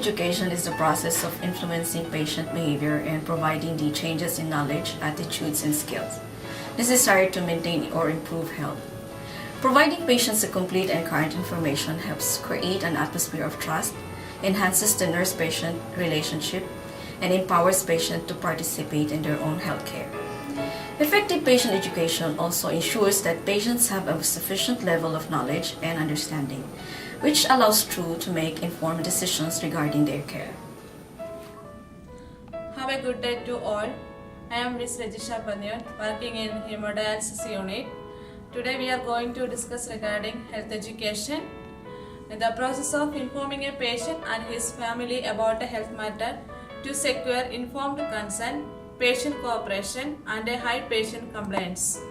education is the process of influencing patient behavior and providing the changes in knowledge, attitudes, and skills necessary to maintain or improve health. Providing patients a complete and current information helps create an atmosphere of trust, enhances the nurse-patient relationship, and empowers patients to participate in their own health care. Effective patient education also ensures that patients have a sufficient level of knowledge and understanding, which allows TRUE to make informed decisions regarding their care. Have a good day to all. I am Ms. Rajisha Pandian, working in hemodialysis unit. Today we are going to discuss regarding health education. The process of informing a patient and his family about a health matter to secure informed consent, patient cooperation, and a high patient compliance.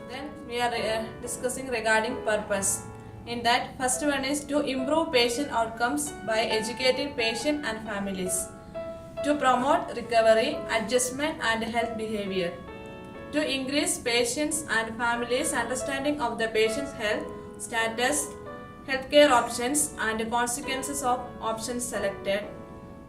Then we are discussing regarding purpose. In that, first one is to improve patient outcomes by educating patient and families, to promote recovery, adjustment, and health behavior, to increase patients and families' understanding of the patient's health status, healthcare options, and consequences of options selected.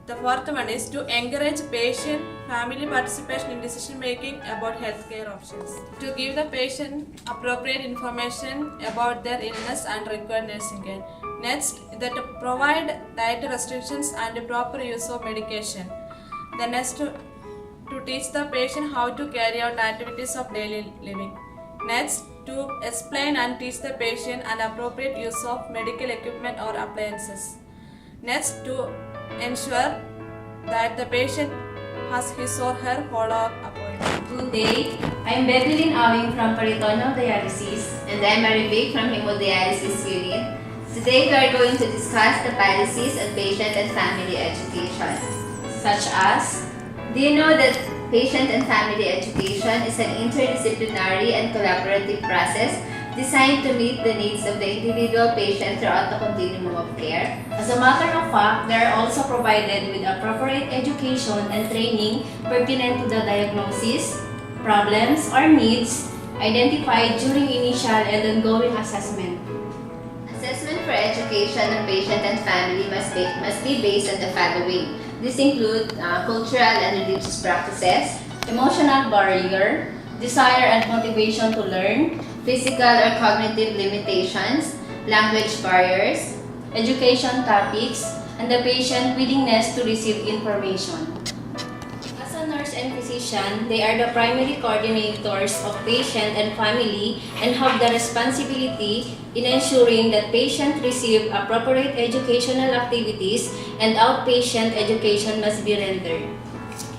The fourth one is to encourage patient family participation in decision making about healthcare options, to give the patient appropriate information about their illness and required nursing care. Next, that to provide diet restrictions and proper use of medication. The next, to teach the patient how to carry out activities of daily living. Next, to explain and teach the patient an appropriate use of medical equipment or appliances. Next, to ensure that the patient has his or her follow-up appointment. Good day, I'm Bethelyn Awing from Peritoneal Dialysis. And I'm Maribig from Hemodialysis Unit. Today we are going to discuss the policies on patient and family education. Such as, Do you know that patient and family education is an interdisciplinary and collaborative process designed to meet the needs of the individual patient throughout the continuum of care? as a matter of fact, they are also provided with appropriate education and training pertinent to the diagnosis, problems, or needs identified during initial and ongoing assessment. Assessment for education of patient and family must be based on the following. These include cultural and religious practices, Emotional barrier, desire and motivation to learn, physical or cognitive limitations, language barriers, education topics, and the patient willingness to receive information. As a nurse and physician, they are the primary coordinators of patient and family and have the responsibility in ensuring that patients receive appropriate educational activities and outpatient education must be rendered.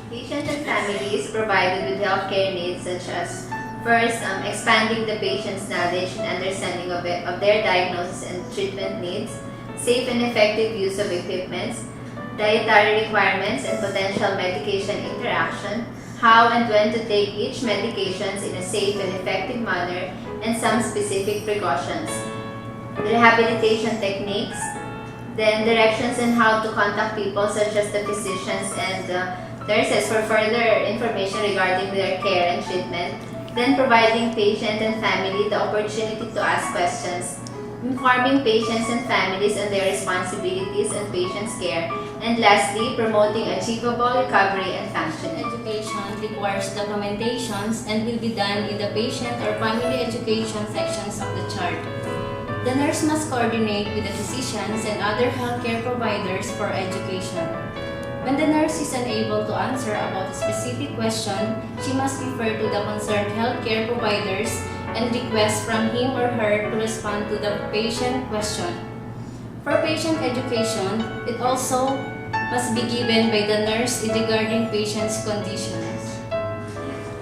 Patients and families provided with healthcare needs such as first, expanding the patient's knowledge and understanding of their diagnosis and treatment needs, safe and effective use of equipments, dietary requirements and potential medication interaction, how and when to take each medications in a safe and effective manner, and some specific precautions, rehabilitation techniques, then directions on how to contact people such as the physicians and nurses for further information regarding their care and treatment, then providing patient and family the opportunity to ask questions, informing patients and families on their responsibilities and patient's care, and lastly, promoting achievable recovery and functioning. Education requires documentations and will be done in the patient or family education sections of the chart. The nurse must coordinate with the physicians and other healthcare providers for education. When the nurse is unable to answer about a specific question, she must refer to the concerned healthcare providers and request from him or her to respond to the patient question. For patient education, it also must be given by the nurse regarding patient's conditions.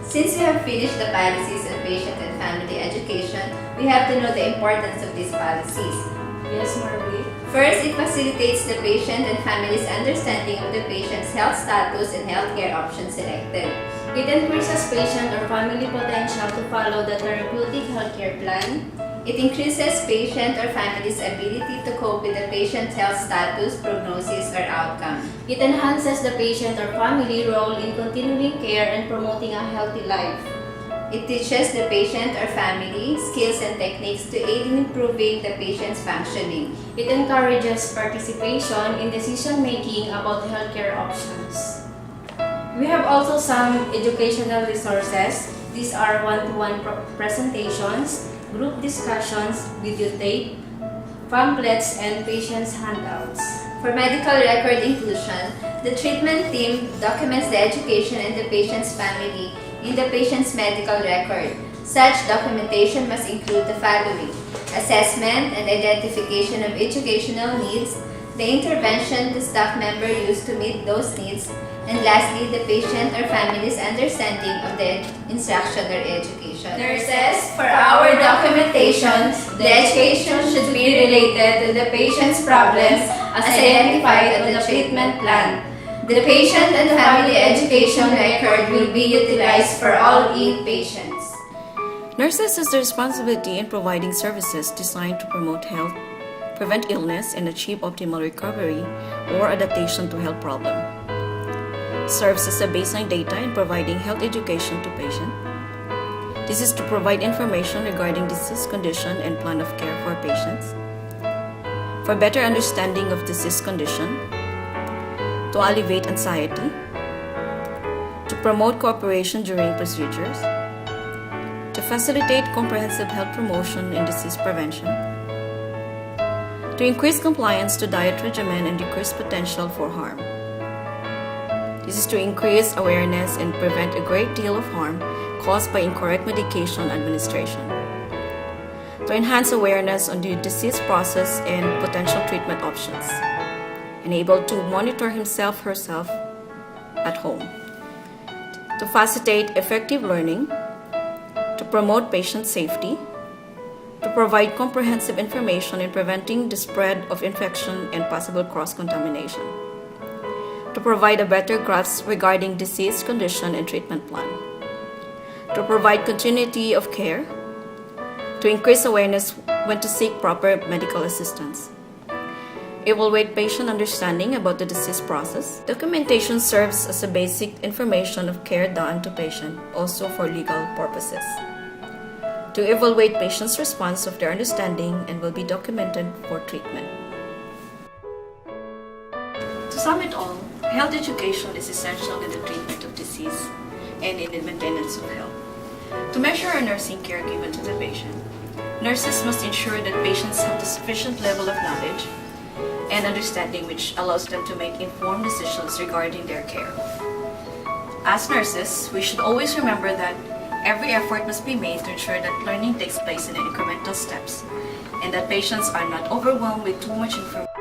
Since we have finished the policies on patient and family education, we have to know the importance of these policies. Yes, Marvi. First, it facilitates the patient and family's understanding of the patient's health status and healthcare options selected. It increases patient or family potential to follow the therapeutic healthcare plan. It increases patient or family's ability to cope with the patient's health status, prognosis, or outcome. It enhances the patient or family role in continuing care and promoting a healthy life. It teaches the patient or family skills and techniques to aid in improving the patient's functioning. It encourages participation in decision-making about healthcare options. We have also some educational resources. These are one-to-one presentations, group discussions, videotape, pamphlets, and patient's handouts. For medical record inclusion, the treatment team documents the education and the patient's family in the patient's medical record. Such documentation must include the following: assessment and identification of educational needs, the intervention the staff member used to meet those needs, and lastly, the patient or family's understanding of the instruction or education. Nurses, for our documentation, the education should be related to the patient's problems as identified on the treatment plan. The patient and family education record will be utilized for all 8 patients. Nurses has the responsibility in providing services designed to promote health, prevent illness, and achieve optimal recovery or adaptation to health problem. Serves as a baseline data in providing health education to patient. This is to provide information regarding disease condition and plan of care for patients. For better understanding of disease condition, to alleviate anxiety, to promote cooperation during procedures, to facilitate comprehensive health promotion and disease prevention, to increase compliance to diet regimen and decrease potential for harm. This is to increase awareness and prevent a great deal of harm caused by incorrect medication administration, to enhance awareness on the disease process and potential treatment options, and able to monitor himself/herself at home, to facilitate effective learning, to promote patient safety, to provide comprehensive information in preventing the spread of infection and possible cross-contamination, to provide a better grasp regarding disease condition and treatment plan, to provide continuity of care, to increase awareness when to seek proper medical assistance, evaluate patient understanding about the disease process. Documentation serves as a basic information of care done to patient, also for legal purposes. To evaluate patient's response of their understanding and will be documented for treatment. To sum it all, health education is essential in the treatment of disease and in the maintenance of health. To measure a nursing care given to the patient, nurses must ensure that patients have the sufficient level of knowledge and understanding which allows them to make informed decisions regarding their care. As nurses, we should always remember that every effort must be made to ensure that learning takes place in incremental steps and that patients are not overwhelmed with too much information.